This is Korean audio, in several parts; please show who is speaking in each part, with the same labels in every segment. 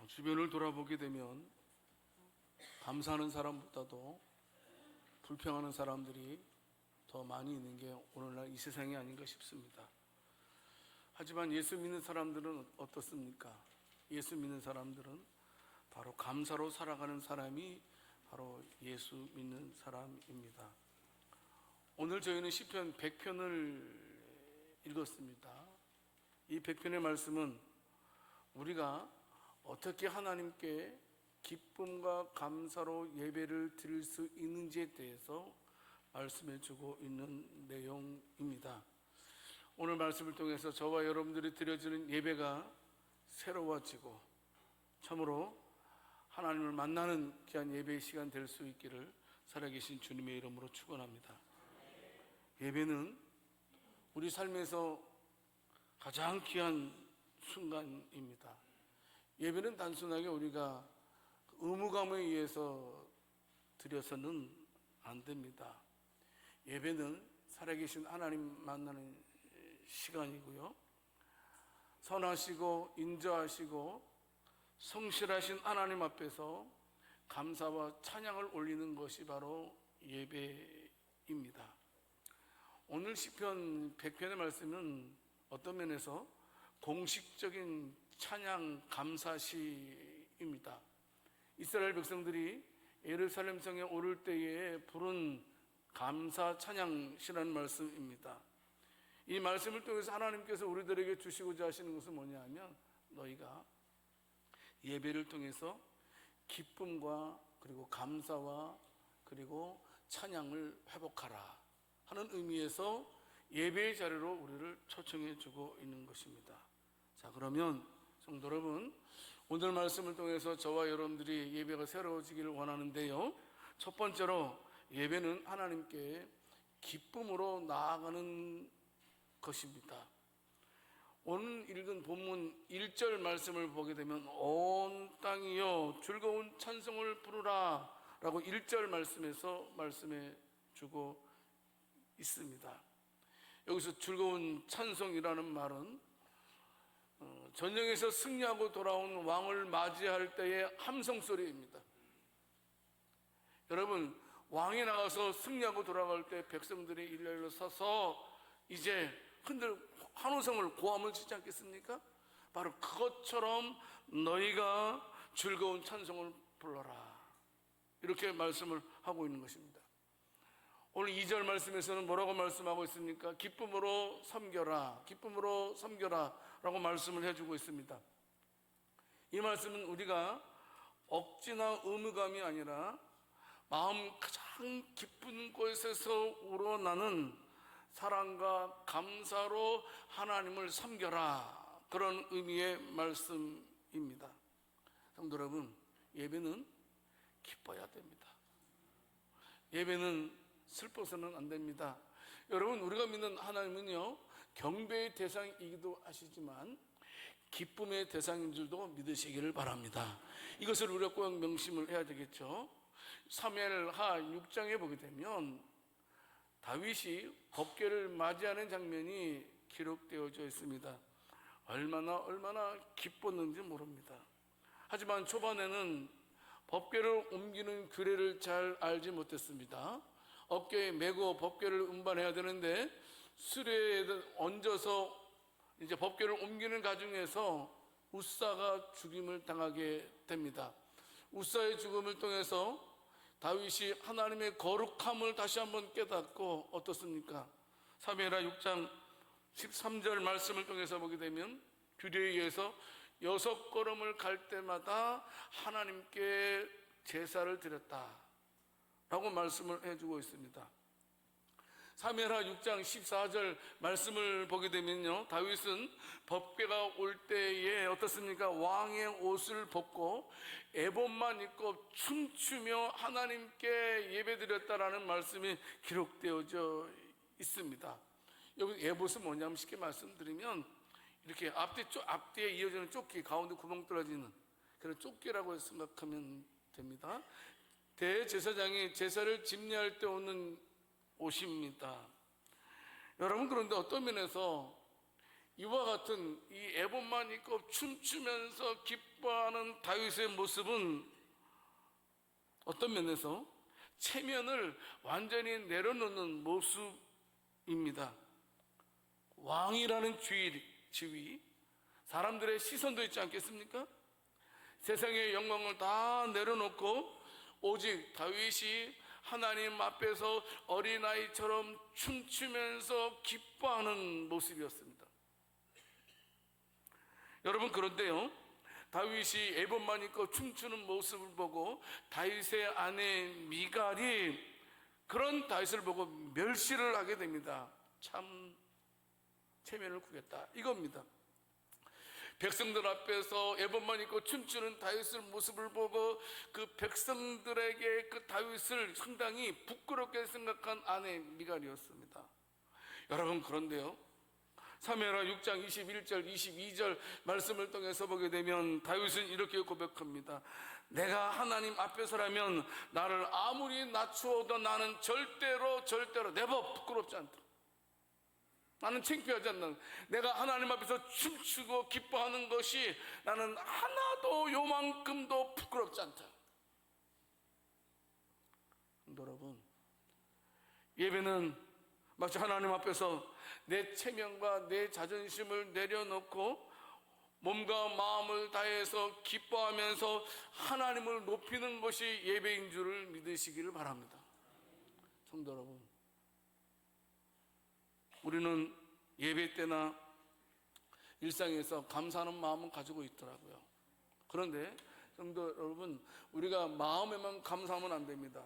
Speaker 1: 주변을 돌아보게 되면 감사하는 사람보다도 불평하는 사람들이 더 많이 있는 게 오늘날 이 세상이 아닌가 싶습니다. 하지만 예수 믿는 사람들은 어떻습니까? 예수 믿는 사람들은 바로 감사로 살아가는 사람이 바로 예수 믿는 사람입니다. 오늘 저희는 시편 100편을 읽었습니다. 이 100편의 말씀은 우리가 어떻게 하나님께 기쁨과 감사로 예배를 드릴 수 있는지에 대해서 말씀해 주고 있는 내용입니다. 오늘 말씀을 통해서 저와 여러분들이 드려지는 예배가 새로워지고 참으로 하나님을 만나는 귀한 예배의 시간 될 수 있기를 살아계신 주님의 이름으로 축원합니다. 예배는 우리 삶에서 가장 귀한 순간입니다. 예배는 단순하게 우리가 의무감에 의해서 드려서는 안 됩니다. 예배는 살아계신 하나님 만나는 시간이고요, 선하시고 인자하시고 성실하신 하나님 앞에서 감사와 찬양을 올리는 것이 바로 예배입니다. 오늘 시편 100편의 말씀은 어떤 면에서 공식적인 찬양 감사시입니다. 이스라엘 백성들이 예루살렘 성에 오를 때에 부른 감사 찬양시라는 말씀입니다. 이 말씀을 통해서 하나님께서 우리들에게 주시고자 하시는 것은 뭐냐 하면, 너희가 예배를 통해서 기쁨과 그리고 감사와 그리고 찬양을 회복하라 하는 의미에서 예배의 자리로 우리를 초청해 주고 있는 것입니다. 자, 그러면 성도 여러분, 오늘 말씀을 통해서 저와 여러분들이 예배가 새로워지기를 원하는데요, 첫 번째로 예배는 하나님께 기쁨으로 나아가는 것입니다. 오늘 읽은 본문 1절 말씀을 보게 되면 온 땅이여 즐거운 찬송을 부르라 라고 1절 말씀에서 말씀해 주고 있습니다. 여기서 즐거운 찬송이라는 말은 전쟁에서 승리하고 돌아온 왕을 맞이할 때의 함성소리입니다. 여러분, 왕이 나가서 승리하고 돌아갈 때 백성들이 일렬로 서서 이제 환호성을 고함을 치지 않겠습니까? 바로 그것처럼 너희가 즐거운 찬송을 불러라, 이렇게 말씀을 하고 있는 것입니다. 오늘 2절 말씀에서는 뭐라고 말씀하고 있습니까? 기쁨으로 섬겨라, 기쁨으로 섬겨라 라고 말씀을 해주고 있습니다. 이 말씀은 우리가 억지나 의무감이 아니라 마음 가장 깊은 곳에서 우러나는 사랑과 감사로 하나님을 섬겨라, 그런 의미의 말씀입니다. 성도 여러분, 예배는 기뻐야 됩니다. 예배는 슬퍼서는 안 됩니다. 여러분, 우리가 믿는 하나님은요, 경배의 대상이기도 하시지만 기쁨의 대상인 줄도 믿으시기를 바랍니다. 이것을 우리가 꼭 명심을 해야 되겠죠. 사무엘하 6장에 보게 되면 다윗이 법궤를 맞이하는 장면이 기록되어져 있습니다. 얼마나 기뻤는지 모릅니다. 하지만 초반에는 법궤를 옮기는 규례를 잘 알지 못했습니다. 어깨에 메고 법궤를 운반해야 되는데 수레에 얹어서 이제 법궤를 옮기는 과정에서 우사가 죽임을 당하게 됩니다. 우사의 죽음을 통해서 다윗이 하나님의 거룩함을 다시 한번 깨닫고 어떻습니까? 사무엘하 6장 13절 말씀을 통해서 보게 되면 규례에 의해서 6걸음을 갈 때마다 하나님께 제사를 드렸다 라고 말씀을 해주고 있습니다. 사무엘하 6장 14절 말씀을 보게 되면요, 다윗은 법궤가 올 때에 어떻습니까? 왕의 옷을 벗고 에봇만 입고 춤추며 하나님께 예배드렸다라는 말씀이 기록되어져 있습니다. 여기 에봇은 뭐냐면 쉽게 말씀드리면 이렇게 앞뒤에 이어지는 조끼, 가운데 구멍 뚫어지는 그런 조끼라고 생각하면 됩니다. 대제사장이 제사를 집례할 때 오는 옷입니다. 여러분, 그런데 어떤 면에서 이와 같은 이 에봇만 입고 춤추면서 기뻐하는 다윗의 모습은 어떤 면에서 체면을 완전히 내려놓는 모습입니다. 왕이라는 지위, 사람들의 시선도 있지 않겠습니까? 세상의 영광을 다 내려놓고 오직 다윗이 하나님 앞에서 어린아이처럼 춤추면서 기뻐하는 모습이었습니다. 여러분, 그런데요, 다윗이 에봇만 입고 춤추는 모습을 보고 다윗의 아내 미갈이 그런 다윗을 보고 멸시를 하게 됩니다. 참 체면을 구겼다, 이겁니다. 백성들 앞에서 에봇만 입고 춤추는 다윗의 모습을 보고 그 백성들에게 그 다윗을 상당히 부끄럽게 생각한 아내 미갈이었습니다. 여러분, 그런데요, 사무엘하 6장 21절 22절 말씀을 통해서 보게 되면 다윗은 이렇게 고백합니다. 내가 하나님 앞에서라면 나를 아무리 낮추어도 나는 절대로 never 부끄럽지 않다. 나는 창피하지 않는, 내가 하나님 앞에서 춤추고 기뻐하는 것이 나는 하나도 요만큼도 부끄럽지 않다. 여러분, 예배는 마치 하나님 앞에서 내 체면과 내 자존심을 내려놓고 몸과 마음을 다해서 기뻐하면서 하나님을 높이는 것이 예배인 줄을 믿으시기를 바랍니다. 성도 여러분, 우리는 예배 때나 일상에서 감사하는 마음은 가지고 있더라고요. 그런데 성도 여러분, 우리가 마음에만 감사하면 안 됩니다.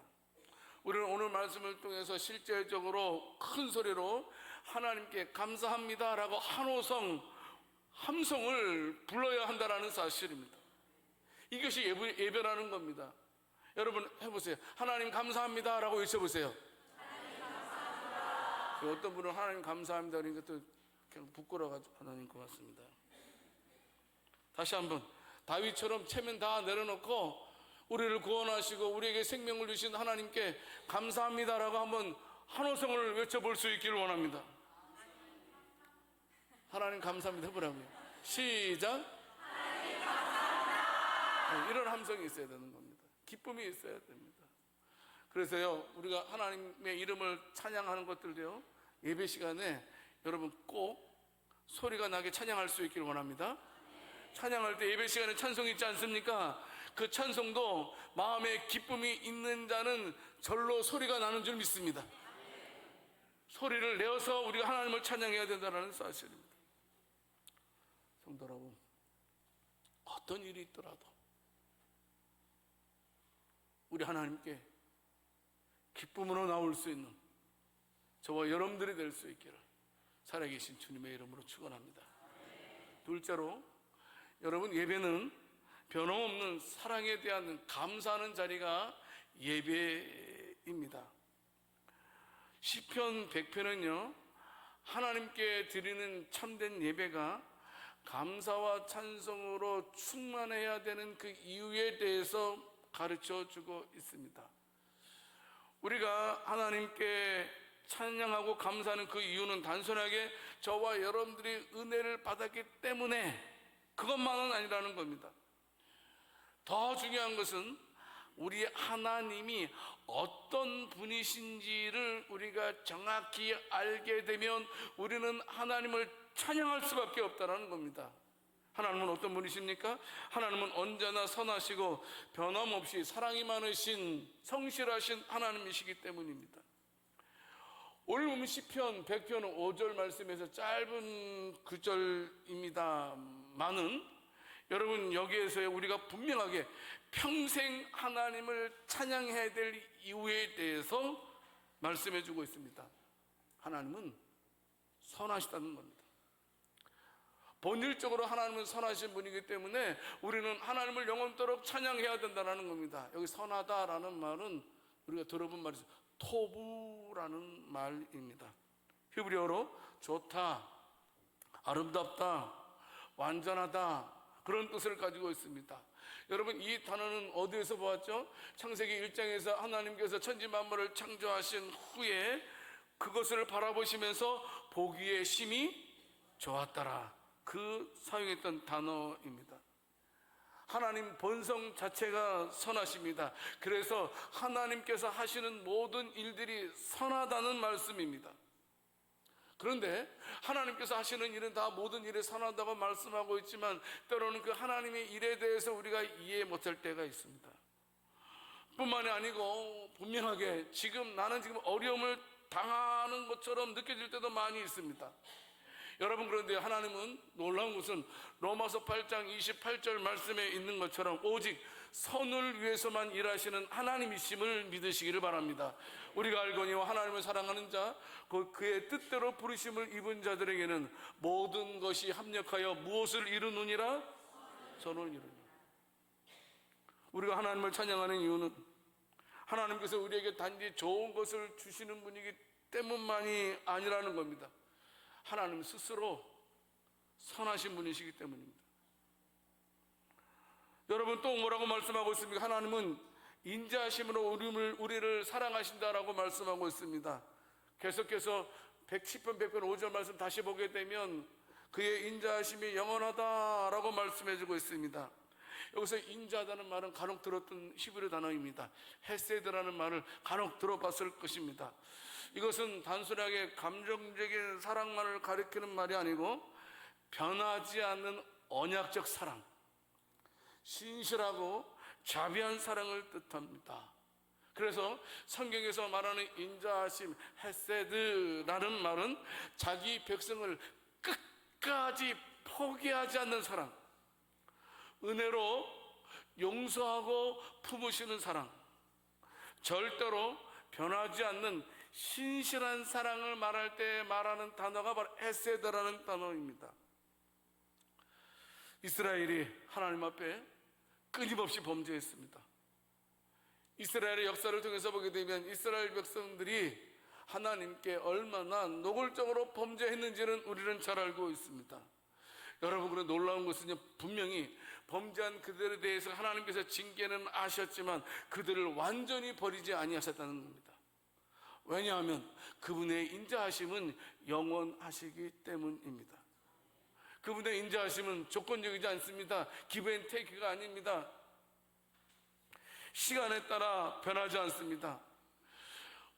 Speaker 1: 우리는 오늘 말씀을 통해서 실제적으로 큰 소리로 하나님께 감사합니다 라고 함성을 불러야 한다는 사실입니다. 이것이 예배라는 겁니다. 여러분 해보세요. 하나님 감사합니다 라고 외쳐보세요. 어떤 분은 하나님 감사합니다 그러니까 또 그냥 부끄러워가지고 하나님 고맙습니다. 다시 한번, 다윗처럼 체면 다 내려놓고 우리를 구원하시고 우리에게 생명을 주신 하나님께 감사합니다라고 한번 한호성을 외쳐볼 수 있기를 원합니다. 하나님 감사합니다 해보라고요. 시작. 하나님 감사합니다. 이런 함성이 있어야 되는 겁니다. 기쁨이 있어야 됩니다. 그래서요, 우리가 하나님의 이름을 찬양하는 것들도요, 예배 시간에 여러분 꼭 소리가 나게 찬양할 수 있기를 원합니다. 찬양할 때 예배 시간에 찬송이 있지 않습니까? 그 찬송도 마음에 기쁨이 있는 자는 절로 소리가 나는 줄 믿습니다. 소리를 내어서 우리가 하나님을 찬양해야 된다는 사실입니다. 성도 여러분, 어떤 일이 있더라도 우리 하나님께 기쁨으로 나올 수 있는 저와 여러분들이 될 수 있기를 살아계신 주님의 이름으로 축원합니다. 둘째로, 여러분, 예배는 변함없는 사랑에 대한 감사하는 자리가 예배입니다. 시편 100편은요, 하나님께 드리는 참된 예배가 감사와 찬송으로 충만해야 되는 그 이유에 대해서 가르쳐 주고 있습니다. 우리가 하나님께 찬양하고 감사하는 그 이유는 단순하게 저와 여러분들이 은혜를 받았기 때문에 그것만은 아니라는 겁니다. 더 중요한 것은 우리 하나님이 어떤 분이신지를 우리가 정확히 알게 되면 우리는 하나님을 찬양할 수밖에 없다는 겁니다. 하나님은 어떤 분이십니까? 하나님은 언제나 선하시고 변함없이 사랑이 많으신 성실하신 하나님이시기 때문입니다. 오늘 보면 시편 100편 5절 말씀에서 짧은 구절입니다만은 여러분, 여기에서 우리가 분명하게 평생 하나님을 찬양해야 될 이유에 대해서 말씀해 주고 있습니다. 하나님은 선하시다는 겁니다. 본질적으로 하나님은 선하신 분이기 때문에 우리는 하나님을 영원토록 찬양해야 된다는 겁니다. 여기 선하다라는 말은 우리가 들어본 말이죠. 토부라는 말입니다. 히브리어로 좋다, 아름답다, 완전하다, 그런 뜻을 가지고 있습니다. 여러분, 이 단어는 어디에서 보았죠? 창세기 1장에서 하나님께서 천지 만물을 창조하신 후에 그것을 바라보시면서 보기에 심히 좋았더라. 그 사용했던 단어입니다. 하나님 본성 자체가 선하십니다. 그래서 하나님께서 하시는 모든 일들이 선하다는 말씀입니다. 그런데 하나님께서 하시는 일은 다 모든 일이 선하다고 말씀하고 있지만 때로는 그 하나님의 일에 대해서 우리가 이해 못할 때가 있습니다. 뿐만이 아니고 분명하게 나는 지금 어려움을 당하는 것처럼 느껴질 때도 많이 있습니다. 여러분, 그런데 하나님은 놀라운 것은 로마서 8장 28절 말씀에 있는 것처럼 오직 선을 위해서만 일하시는 하나님이심을 믿으시기를 바랍니다. 우리가 알거니와 하나님을 사랑하는 자, 그의 뜻대로 부르심을 입은 자들에게는 모든 것이 합력하여 무엇을 이루느니라? 선을 이루느니라. 우리가 하나님을 찬양하는 이유는 하나님께서 우리에게 단지 좋은 것을 주시는 분이기 때문만이 아니라는 겁니다. 하나님 스스로 선하신 분이시기 때문입니다. 여러분, 또 뭐라고 말씀하고 있습니까? 하나님은 인자하심으로 우리를 사랑하신다라고 말씀하고 있습니다. 계속해서 10편 5절 말씀 다시 보게 되면 그의 인자하심이 영원하다라고 말씀해주고 있습니다. 여기서 인자하다는 말은 간혹 들었던 히브리 단어입니다. 헤세드라는 말을 간혹 들어봤을 것입니다. 이것은 단순하게 감정적인 사랑만을 가리키는 말이 아니고 변하지 않는 언약적 사랑, 신실하고 자비한 사랑을 뜻합니다. 그래서 성경에서 말하는 인자하심, 헤세드라는 말은 자기 백성을 끝까지 포기하지 않는 사랑, 은혜로 용서하고 품으시는 사랑, 절대로 변하지 않는 신실한 사랑을 말할 때 말하는 단어가 바로 헤세드라는 단어입니다. 이스라엘이 하나님 앞에 끊임없이 범죄했습니다. 이스라엘의 역사를 통해서 보게 되면 이스라엘 백성들이 하나님께 얼마나 노골적으로 범죄했는지는 우리는 잘 알고 있습니다. 여러분, 그런 놀라운 것은 분명히 범죄한 그들에 대해서 하나님께서 징계는 하셨지만 그들을 완전히 버리지 아니하셨다는 겁니다. 왜냐하면 그분의 인자하심은 영원하시기 때문입니다. 그분의 인자하심은 조건적이지 않습니다. 기브 앤 테이크가 아닙니다. 시간에 따라 변하지 않습니다.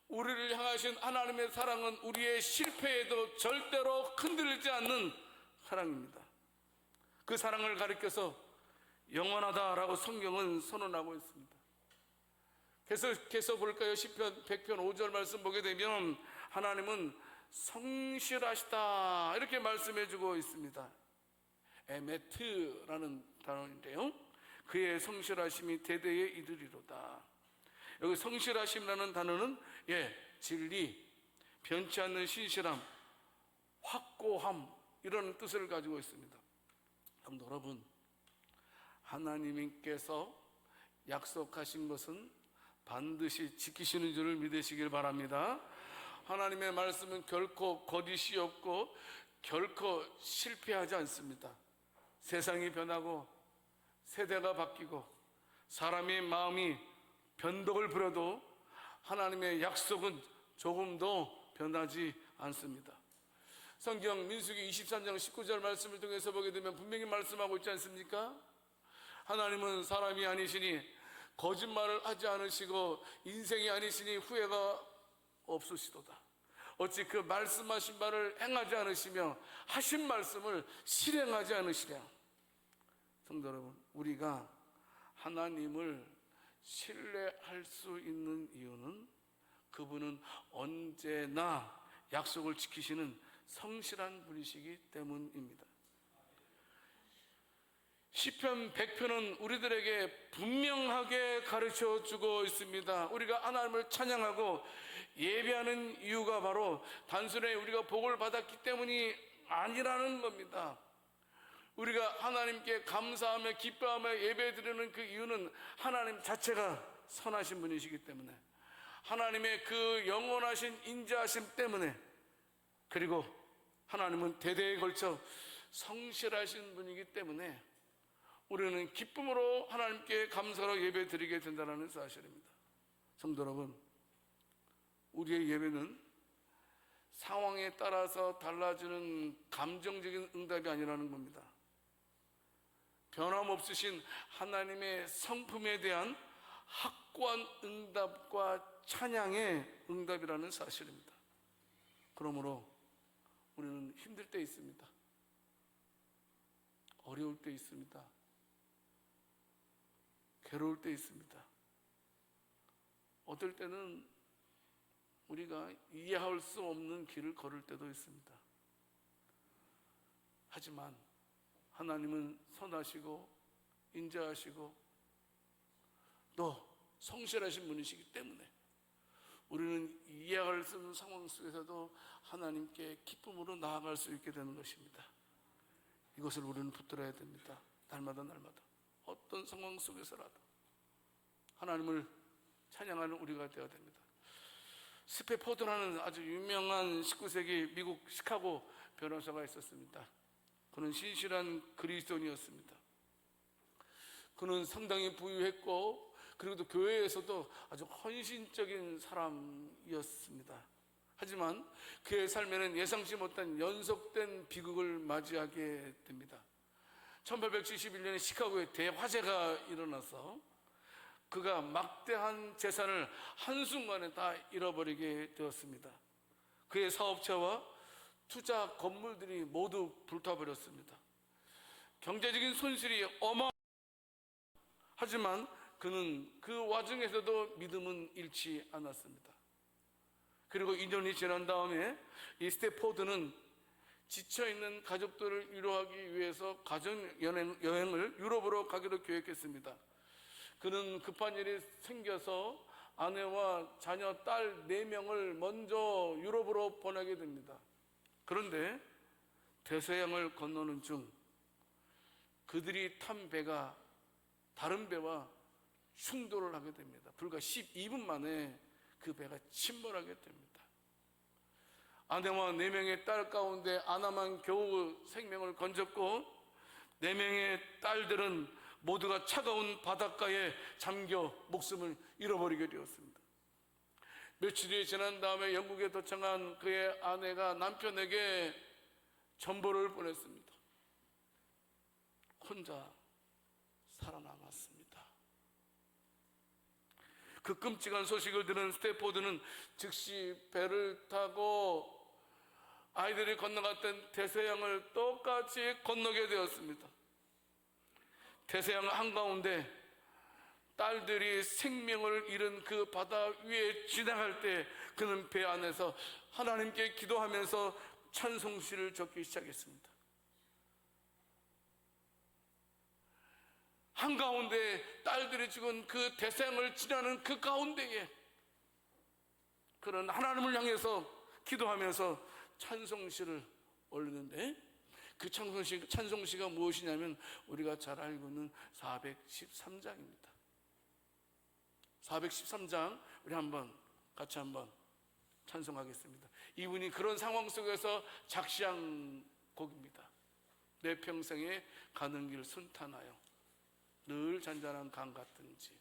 Speaker 1: 우리를 향하신 하나님의 사랑은 우리의 실패에도 절대로 흔들리지 않는 사랑입니다. 그 사랑을 가리켜서 영원하다라고 성경은 선언하고 있습니다. 계속해서 볼까요? 시편 100편 5절 말씀 보게 되면 하나님은 성실하시다 이렇게 말씀해주고 있습니다. 에메트라는 단어인데요, 그의 성실하심이 대대에 이르리로다. 여기 성실하심이라는 단어는 진리, 변치 않는 신실함, 확고함 이런 뜻을 가지고 있습니다. 여러분, 하나님께서 약속하신 것은 반드시 지키시는 줄을 믿으시길 바랍니다. 하나님의 말씀은 결코 거짓이 없고 결코 실패하지 않습니다. 세상이 변하고 세대가 바뀌고 사람의 마음이 변덕을 부려도 하나님의 약속은 조금도 변하지 않습니다. 성경 민수기 23장 19절 말씀을 통해서 보게 되면 분명히 말씀하고 있지 않습니까? 하나님은 사람이 아니시니 거짓말을 하지 않으시고 인생이 아니시니 후회가 없으시도다. 어찌 그 말씀하신 바를 행하지 않으시며 하신 말씀을 실행하지 않으시랴. 성도 여러분, 우리가 하나님을 신뢰할 수 있는 이유는 그분은 언제나 약속을 지키시는 성실한 분이시기 때문입니다. 시편 100편은 우리들에게 분명하게 가르쳐 주고 있습니다. 우리가 하나님을 찬양하고 예배하는 이유가 바로 단순히 우리가 복을 받았기 때문이 아니라는 겁니다. 우리가 하나님께 감사하며 기뻐하며 예배드리는 그 이유는 하나님 자체가 선하신 분이시기 때문에, 하나님의 그 영원하신 인자하심 때문에, 그리고 하나님은 대대에 걸쳐 성실하신 분이기 때문에 우리는 기쁨으로 하나님께 감사로 예배드리게 된다는 사실입니다. 성도 여러분, 우리의 예배는 상황에 따라서 달라지는 감정적인 응답이 아니라는 겁니다. 변함없으신 하나님의 성품에 대한 확고한 응답과 찬양의 응답이라는 사실입니다. 그러므로 우리는 힘들 때 있습니다. 어려울 때 있습니다. 괴로울 때 있습니다. 어떨 때는 우리가 이해할 수 없는 길을 걸을 때도 있습니다. 하지만 하나님은 선하시고 인자하시고 또 성실하신 분이시기 때문에 우리는 이해할 수 없는 상황 속에서도 하나님께 기쁨으로 나아갈 수 있게 되는 것입니다. 이것을 우리는 붙들어야 됩니다. 날마다 어떤 상황 속에서라도 하나님을 찬양하는 우리가 되어야 됩니다. 스패포드라는 아주 유명한 19세기 미국 시카고 변호사가 있었습니다. 그는 신실한 그리스도인이었습니다. 그는 상당히 부유했고 그리고 또 교회에서도 아주 헌신적인 사람이었습니다. 하지만 그의 삶에는 예상치 못한 연속된 비극을 맞이하게 됩니다. 1871년에 시카고에 대화재가 일어나서 그가 막대한 재산을 한순간에 다 잃어버리게 되었습니다. 그의 사업체와 투자 건물들이 모두 불타버렸습니다. 경제적인 손실이 하지만 그는 그 와중에서도 믿음은 잃지 않았습니다. 그리고 2년이 지난 다음에 이 스태포드는 지쳐있는 가족들을 위로하기 위해서 가정여행을 유럽으로 가기로 계획했습니다. 그는 급한 일이 생겨서 아내와 자녀, 딸 4명을 먼저 유럽으로 보내게 됩니다. 그런데 대서양을 건너는 중 그들이 탄 배가 다른 배와 충돌을 하게 됩니다. 불과 12분 만에 그 배가 침몰하게 됩니다. 아내와 4명의 딸 가운데 아나만 겨우 생명을 건졌고 4명의 딸들은 모두가 차가운 바닷가에 잠겨 목숨을 잃어버리게 되었습니다. 며칠이 지난 다음에 영국에 도착한 그의 아내가 남편에게 전보를 보냈습니다. 혼자 살아남았습니다. 그 끔찍한 소식을 들은 스태포드는 즉시 배를 타고 아이들이 건너갔던 대서양을 똑같이 건너게 되었습니다. 대서양 한가운데 딸들이 생명을 잃은 그 바다 위에 지나갈 때 그는 배 안에서 하나님께 기도하면서 찬송시를 적기 시작했습니다. 한가운데 딸들이 죽은 그 대서양을 지나는 그 가운데에 그는 하나님을 향해서 기도하면서 찬송시를 올리는데 그 찬송시가 무엇이냐면 우리가 잘 알고 있는 413장입니다. 413장 우리 같이 한번 찬송하겠습니다. 이분이 그런 상황 속에서 작시한 곡입니다. 내 평생에 가는 길 순탄하여 늘 잔잔한 강 같은지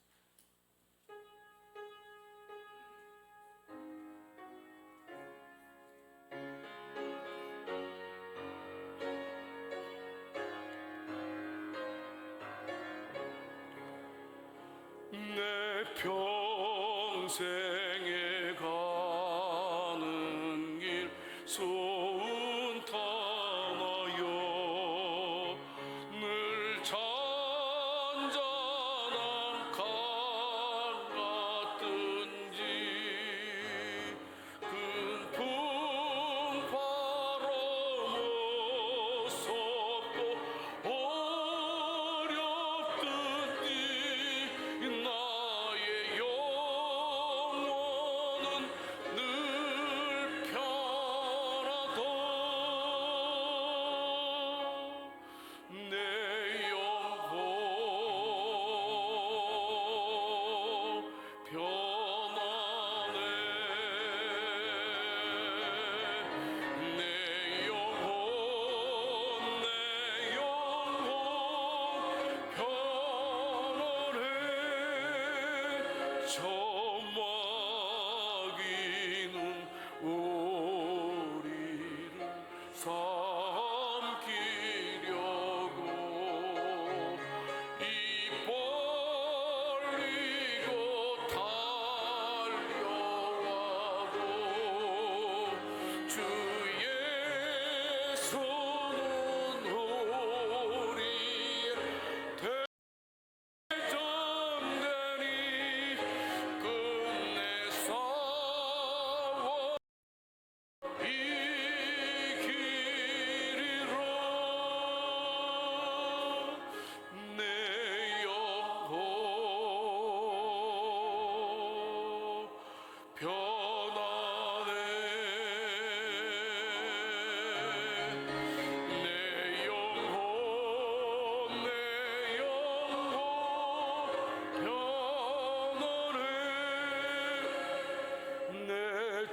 Speaker 1: 내 평생에 가는 길 순탄하여 늘 잔잔한 강 같은지 큰 풍파로 무섭고 어렵든지 나의 영혼은 늘 편안하여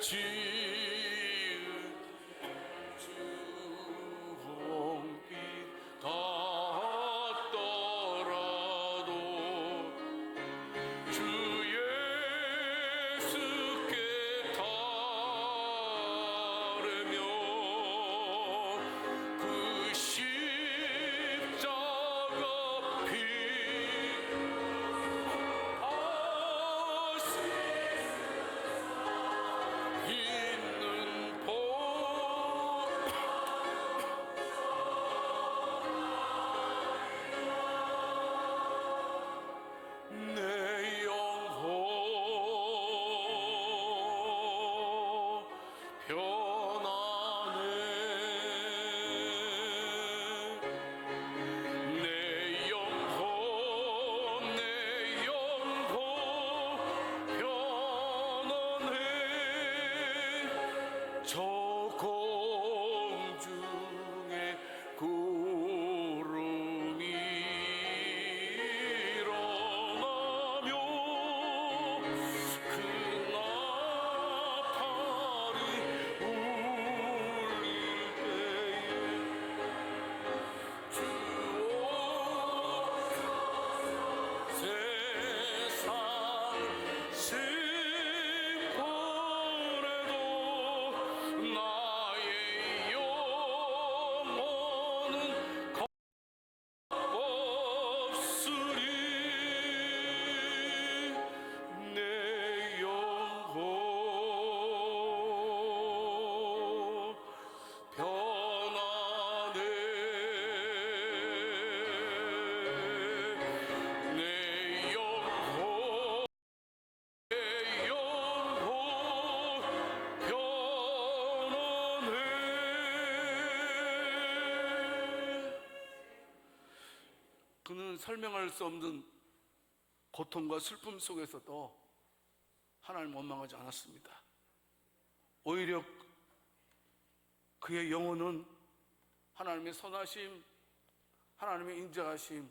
Speaker 1: 지은 주홍빛 닿더라도 주 예수께 따르며 그 십자가 피 있는 복 내 영혼 편안해 내 영혼 편안해 저 공중에 구름이 일어나며 그 나팔이 울릴 때에 세상 심판에도 나의 영혼은 없으리 내 영혼 편안해 내 영혼 편안해 그는 설명할 수 없는 고통과 슬픔 속에서도 하나님을 원망하지 않았습니다. 오히려 그의 영혼은 하나님의 선하심, 하나님의 인자하심,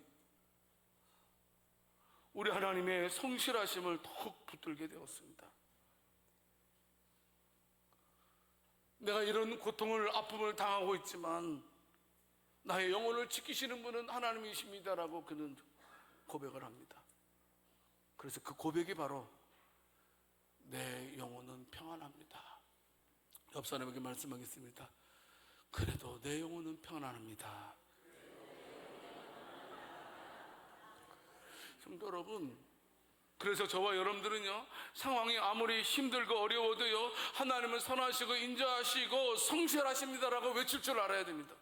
Speaker 1: 우리 하나님의 성실하심을 더욱 붙들게 되었습니다. 내가 이런 고통을, 아픔을 당하고 있지만 나의 영혼을 지키시는 분은 하나님이십니다라고 그는 고백을 합니다. 그래서 그 고백이 바로 내 영혼은 평안합니다. 옆 사람에게 말씀하겠습니다. 그래도 내 영혼은 평안합니다. 성도 여러분, 그래서 저와 여러분들은요, 상황이 아무리 힘들고 어려워도요, 하나님은 선하시고 인자하시고 성실하십니다라고 외칠 줄 알아야 됩니다.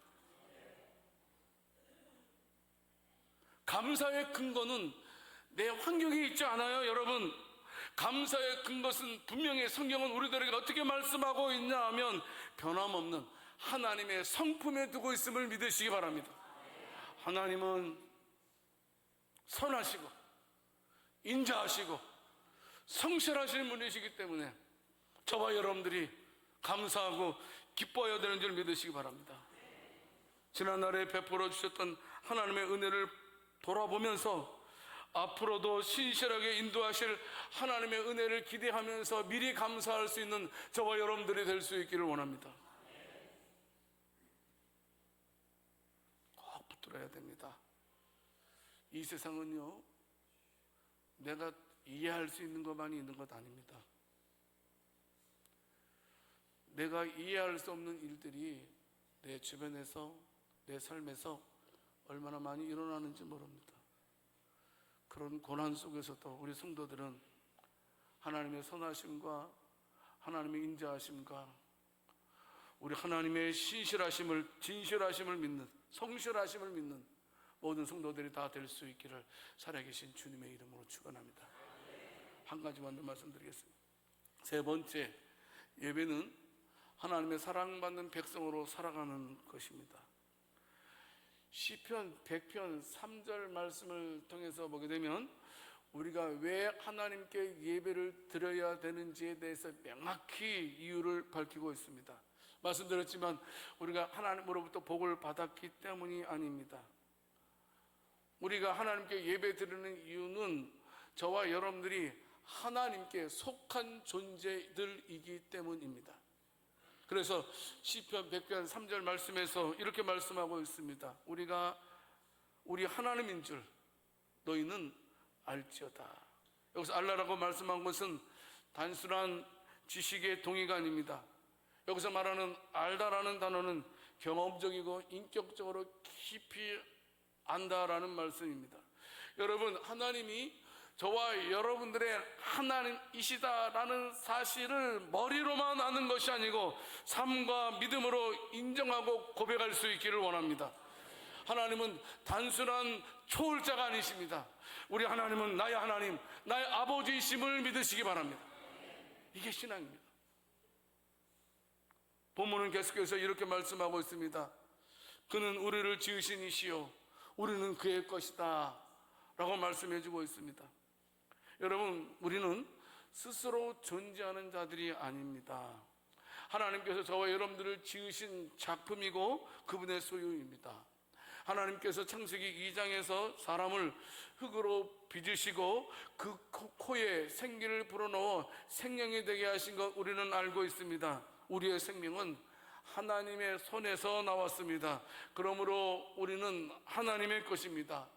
Speaker 1: 감사의 근거는 내 환경에 있지 않아요, 여러분. 감사의 근거는 분명히 성경은 우리들에게 어떻게 말씀하고 있냐 하면 변함없는 하나님의 성품에 두고 있음을 믿으시기 바랍니다. 하나님은 선하시고 인자하시고 성실하신 분이시기 때문에 저와 여러분들이 감사하고 기뻐해야 되는 줄 믿으시기 바랍니다. 지난날에 베풀어 주셨던 하나님의 은혜를 돌아보면서 앞으로도 신실하게 인도하실 하나님의 은혜를 기대하면서 미리 감사할 수 있는 저와 여러분들이 될 수 있기를 원합니다. 꼭 붙들어야 됩니다. 이 세상은요, 내가 이해할 수 있는 것만이 있는 것 아닙니다. 내가 이해할 수 없는 일들이 내 주변에서, 내 삶에서 얼마나 많이 일어나는지 모릅니다. 그런 고난 속에서도 우리 성도들은 하나님의 선하심과 하나님의 인자하심과 우리 하나님의 신실하심을, 진실하심을 믿는, 성실하심을 믿는 모든 성도들이 다 될 수 있기를 살아계신 주님의 이름으로 축원합니다. 한 가지만 더 말씀드리겠습니다. 세 번째, 예배는 하나님의 사랑받는 백성으로 살아가는 것입니다. 시편 100편 3절 말씀을 통해서 보게 되면 우리가 왜 하나님께 예배를 드려야 되는지에 대해서 명확히 이유를 밝히고 있습니다. 말씀드렸지만 우리가 하나님으로부터 복을 받았기 때문이 아닙니다. 우리가 하나님께 예배 드리는 이유는 저와 여러분들이 하나님께 속한 존재들이기 때문입니다. 그래서 시편 100편 3절 말씀에서 이렇게 말씀하고 있습니다. 우리 하나님인 줄 너희는 알지어다. 여기서 알라라고 말씀한 것은 단순한 지식의 동의가 아닙니다. 여기서 말하는 알다라는 단어는 경험적이고 인격적으로 깊이 안다라는 말씀입니다. 여러분, 하나님이 저와 여러분들의 하나님이시다라는 사실을 머리로만 아는 것이 아니고 삶과 믿음으로 인정하고 고백할 수 있기를 원합니다. 하나님은 단순한 초월자가 아니십니다. 우리 하나님은 나의 하나님, 나의 아버지이심을 믿으시기 바랍니다. 이게 신앙입니다. 본문은 계속해서 이렇게 말씀하고 있습니다. 그는 우리를 지으신 이시요 우리는 그의 것이다 라고 말씀해 주고 있습니다. 여러분, 우리는 스스로 존재하는 자들이 아닙니다. 하나님께서 저와 여러분들을 지으신 작품이고 그분의 소유입니다. 하나님께서 창세기 2장에서 사람을 흙으로 빚으시고 그 코에 생기를 불어넣어 생명이 되게 하신 것 우리는 알고 있습니다. 우리의 생명은 하나님의 손에서 나왔습니다. 그러므로 우리는 하나님의 것입니다.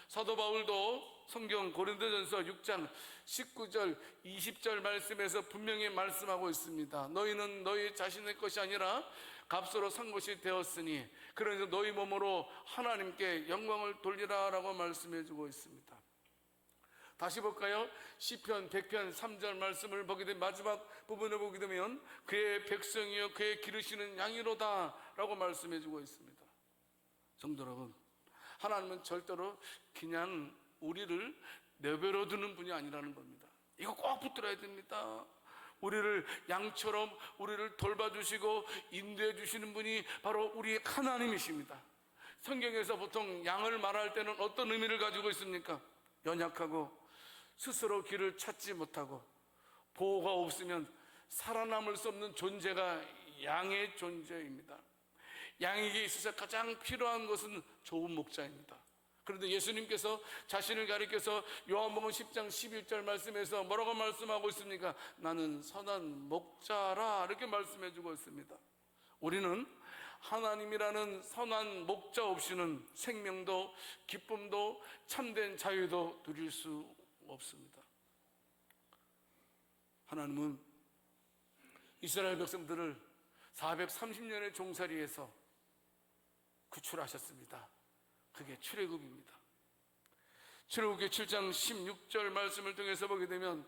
Speaker 1: 사도 바울도 성경 고린도전서 6장 19절 20절 말씀에서 분명히 말씀하고 있습니다. 너희는 너희 자신의 것이 아니라 값으로 산 것이 되었으니 그래서 너희 몸으로 하나님께 영광을 돌리라 라고 말씀해 주고 있습니다. 다시 볼까요? 시편 100편 3절 말씀을 보게 되면 마지막 부분을 보게 되면 그의 백성이여 그의 기르시는 양이로다 라고 말씀해 주고 있습니다. 성도 여러분, 하나님은 절대로 그냥 우리를 내버려 두는 분이 아니라는 겁니다. 이거 꼭 붙들어야 됩니다. 우리를 양처럼 우리를 돌봐주시고 인도해 주시는 분이 바로 우리 하나님이십니다. 성경에서 보통 양을 말할 때는 어떤 의미를 가지고 있습니까? 연약하고 스스로 길을 찾지 못하고 보호가 없으면 살아남을 수 없는 존재가 양의 존재입니다. 양에게 있어서 가장 필요한 것은 좋은 목자입니다. 그런데 예수님께서 자신을 가리켜서 요한복음 10장 11절 말씀에서 뭐라고 말씀하고 있습니까? 나는 선한 목자라 이렇게 말씀해 주고 있습니다. 우리는 하나님이라는 선한 목자 없이는 생명도 기쁨도 참된 자유도 누릴 수 없습니다. 하나님은 이스라엘 백성들을 430년의 종살이에서 구출하셨습니다. 그게 출애굽입니다. 출애굽기 7장 16절 말씀을 통해서 보게 되면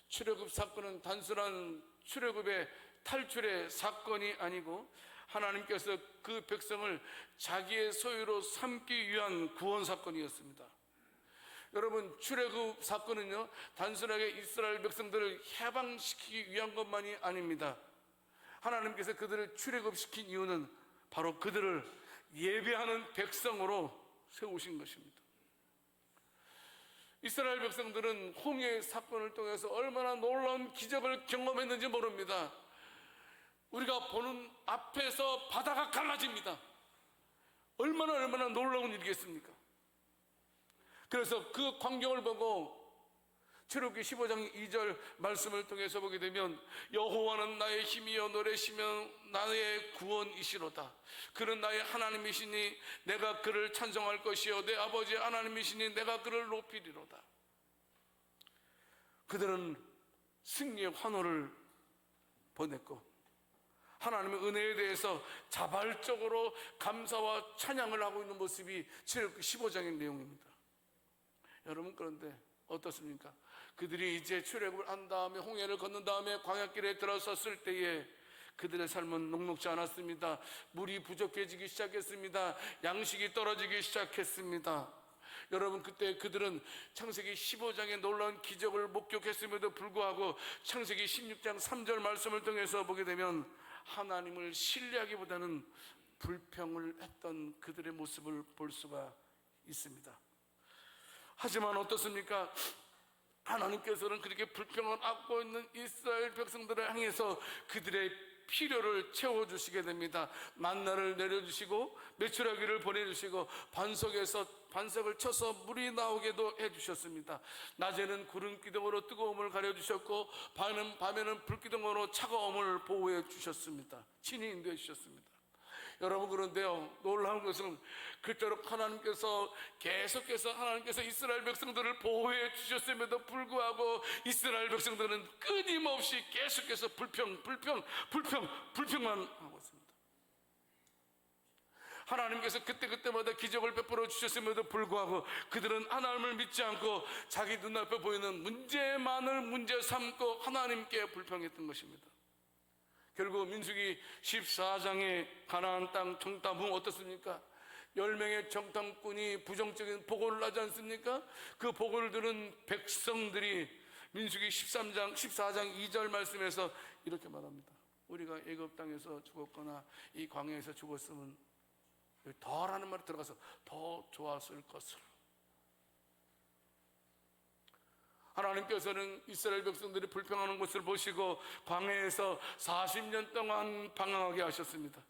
Speaker 1: 출애굽 사건은 단순한 출애굽의 탈출의 사건이 아니고 하나님께서 그 백성을 자기의 소유로 삼기 위한 구원 사건이었습니다. 여러분, 출애굽 사건은요 단순하게 이스라엘 백성들을 해방시키기 위한 것만이 아닙니다. 하나님께서 그들을 출애굽시킨 이유는 바로 그들을 예배하는 백성으로 세우신 것입니다. 이스라엘 백성들은 홍해 사건을 통해서 얼마나 놀라운 기적을 경험했는지 모릅니다. 우리가 보는 앞에서 바다가 갈라집니다. 얼마나 놀라운 일이겠습니까? 그래서 그 광경을 보고 출애굽기 15장 2절 말씀을 통해서 보게 되면 여호와는 나의 힘이여 노래시며 나의 구원이시로다. 그는 나의 하나님이시니 내가 그를 찬송할 것이요 내 아버지 하나님이시니 내가 그를 높이리로다. 그들은 승리의 환호를 보냈고 하나님의 은혜에 대해서 자발적으로 감사와 찬양을 하고 있는 모습이 출애굽기 15장의 내용입니다. 여러분, 그런데 어떻습니까? 그들이 이제 출애굽을 한 다음에 홍해를 건넌 다음에 광야길에 들어섰을 때에 그들의 삶은 녹록지 않았습니다. 물이 부족해지기 시작했습니다. 양식이 떨어지기 시작했습니다. 여러분, 그때 그들은 창세기 15장의 놀라운 기적을 목격했음에도 불구하고 창세기 16장 3절 말씀을 통해서 보게 되면 하나님을 신뢰하기보다는 불평을 했던 그들의 모습을 볼 수가 있습니다. 하지만 어떻습니까? 하나님께서는 그렇게 불평을 안고 있는 이스라엘 백성들을 향해서 그들의 필요를 채워주시게 됩니다. 만나를 내려주시고 메추라기를 보내주시고 반석을 쳐서 물이 나오게도 해주셨습니다. 낮에는 구름 기둥으로 뜨거움을 가려주셨고 밤에는 불 기둥으로 차가움을 보호해 주셨습니다. 친히 인도해 주셨습니다. 여러분, 그런데요, 놀라운 것은 그토록 하나님께서 계속해서 이스라엘 백성들을 보호해 주셨음에도 불구하고 이스라엘 백성들은 끊임없이 계속해서 불평만 하고 있습니다. 하나님께서 그때마다 기적을 베풀어 주셨음에도 불구하고 그들은 하나님을 믿지 않고 자기 눈앞에 보이는 문제만을 문제 삼고 하나님께 불평했던 것입니다. 결국 민수기 14장의 가나안 땅 정탐은 어떻습니까? 10명의 정탐꾼이 부정적인 보고를 하지 않습니까? 그 보고를 들은 백성들이 민수기 14장 2절 말씀에서 이렇게 말합니다. 우리가 애굽 땅에서 죽었거나 이 광야에서 죽었으면 더라는 말이 들어가서 더 좋았을 것을. 하나님께서는 이스라엘 백성들이 불평하는 것을 보시고 광야에서 40년 동안 방황하게 하셨습니다.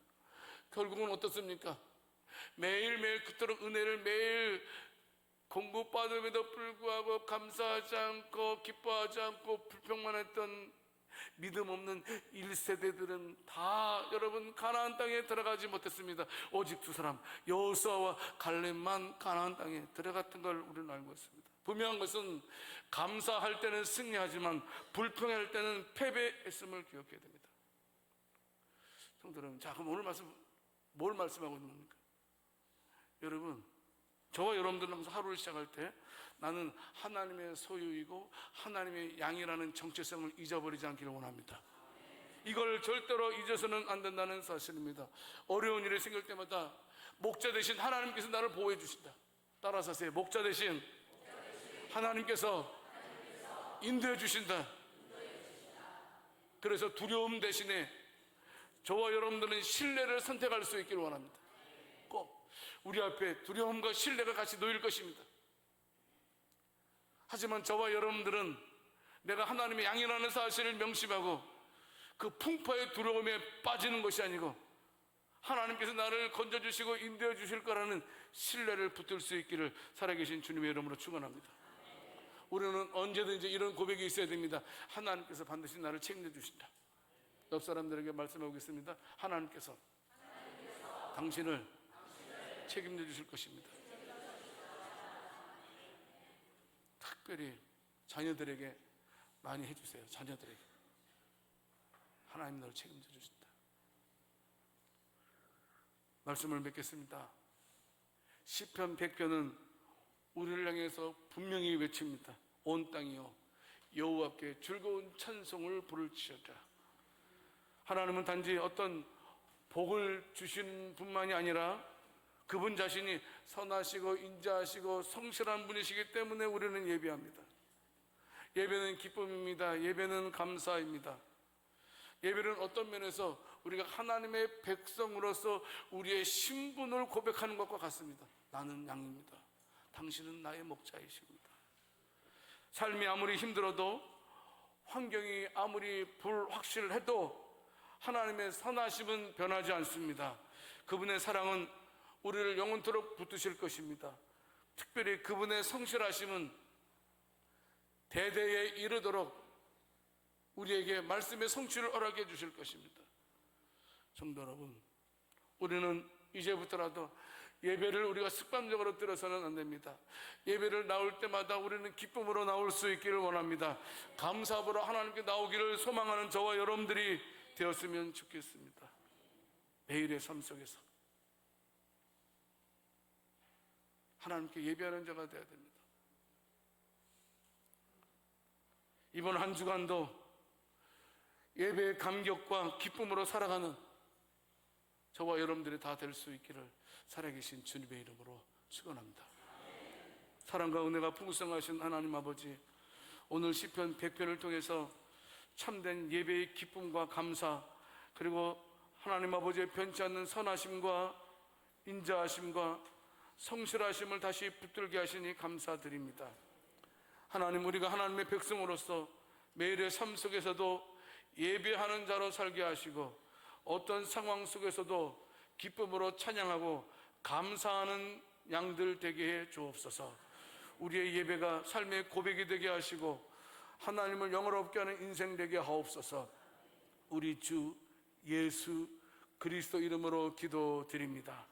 Speaker 1: 결국은 어떻습니까? 매일매일 그토록 은혜를 매일 공급받음에도 불구하고 감사하지 않고 기뻐하지 않고 불평만 했던 믿음 없는 1세대들은 다 여러분 가나안 땅에 들어가지 못했습니다. 오직 두 사람 여호수아와 갈렙만 가나안 땅에 들어갔던 걸 우리는 알고 있습니다. 분명한 것은 감사할 때는 승리하지만 불평할 때는 패배했음을 기억해야 됩니다. 성도 여러분, 자, 그럼 오늘 말씀 뭘 말씀하고 있는 겁니까? 여러분, 저와 여러분들은 항상 하루를 시작할 때 나는 하나님의 소유이고 하나님의 양이라는 정체성을 잊어버리지 않기를 원합니다. 이걸 절대로 잊어서는 안 된다는 사실입니다. 어려운 일이 생길 때마다 목자 대신 하나님께서 나를 보호해 주신다. 따라서 하세요. 목자 대신 하나님께서 인도해 주신다. 그래서 두려움 대신에 저와 여러분들은 신뢰를 선택할 수 있기를 원합니다. 꼭 우리 앞에 두려움과 신뢰가 같이 놓일 것입니다. 하지만 저와 여러분들은 내가 하나님의 양이라는 사실을 명심하고 그 풍파의 두려움에 빠지는 것이 아니고 하나님께서 나를 건져주시고 인도해 주실 거라는 신뢰를 붙들 수 있기를 살아계신 주님의 이름으로 축원합니다. 우리는 언제든지 이런 고백이 있어야 됩니다. 하나님께서 반드시 나를 책임져 주신다. 옆 사람들에게 말씀하고 있습니다. 하나님께서 당신을 책임져 주실 것입니다. 특별히 자녀들에게 많이 해주세요. 자녀들에게 하나님 너를 책임져 주신다. 말씀을 맺겠습니다. 시편 100편은 우리를 향해서 분명히 외칩니다. 온 땅이여 여호와께 즐거운 찬송을 부를지어다. 하나님은 단지 어떤 복을 주신 분만이 아니라 그분 자신이 선하시고 인자하시고 성실한 분이시기 때문에 우리는 예배합니다. 예배는 기쁨입니다. 예배는 감사입니다. 예배는 어떤 면에서 우리가 하나님의 백성으로서 우리의 신분을 고백하는 것과 같습니다. 나는 양입니다. 당신은 나의 목자이십니다. 삶이 아무리 힘들어도 환경이 아무리 불확실해도 하나님의 선하심은 변하지 않습니다. 그분의 사랑은 우리를 영원토록 붙드실 것입니다. 특별히 그분의 성실하심은 대대에 이르도록 우리에게 말씀의 성취를 허락해 주실 것입니다. 성도 여러분, 우리는 이제부터라도 예배를 우리가 습관적으로 들어서는 안 됩니다. 예배를 나올 때마다 우리는 기쁨으로 나올 수 있기를 원합니다. 감사함으로 하나님께 나오기를 소망하는 저와 여러분들이 되었으면 좋겠습니다. 매일의 삶 속에서 하나님께 예배하는 자가 되어야 됩니다. 이번 한 주간도 예배의 감격과 기쁨으로 살아가는 저와 여러분들이 다 될 수 있기를 살아계신 주님의 이름으로 축원합니다. 사랑과 은혜가 풍성하신 하나님 아버지, 오늘 시편 100편을 통해서 참된 예배의 기쁨과 감사, 그리고 하나님 아버지의 변치 않는 선하심과 인자하심과 성실하심을 다시 붙들게 하시니 감사드립니다. 하나님, 우리가 하나님의 백성으로서 매일의 삶 속에서도 예배하는 자로 살게 하시고 어떤 상황 속에서도 기쁨으로 찬양하고 감사하는 양들 되게 해 주옵소서. 우리의 예배가 삶의 고백이 되게 하시고 하나님을 영화롭게 하는 인생 되게 하옵소서. 우리 주 예수 그리스도 이름으로 기도드립니다.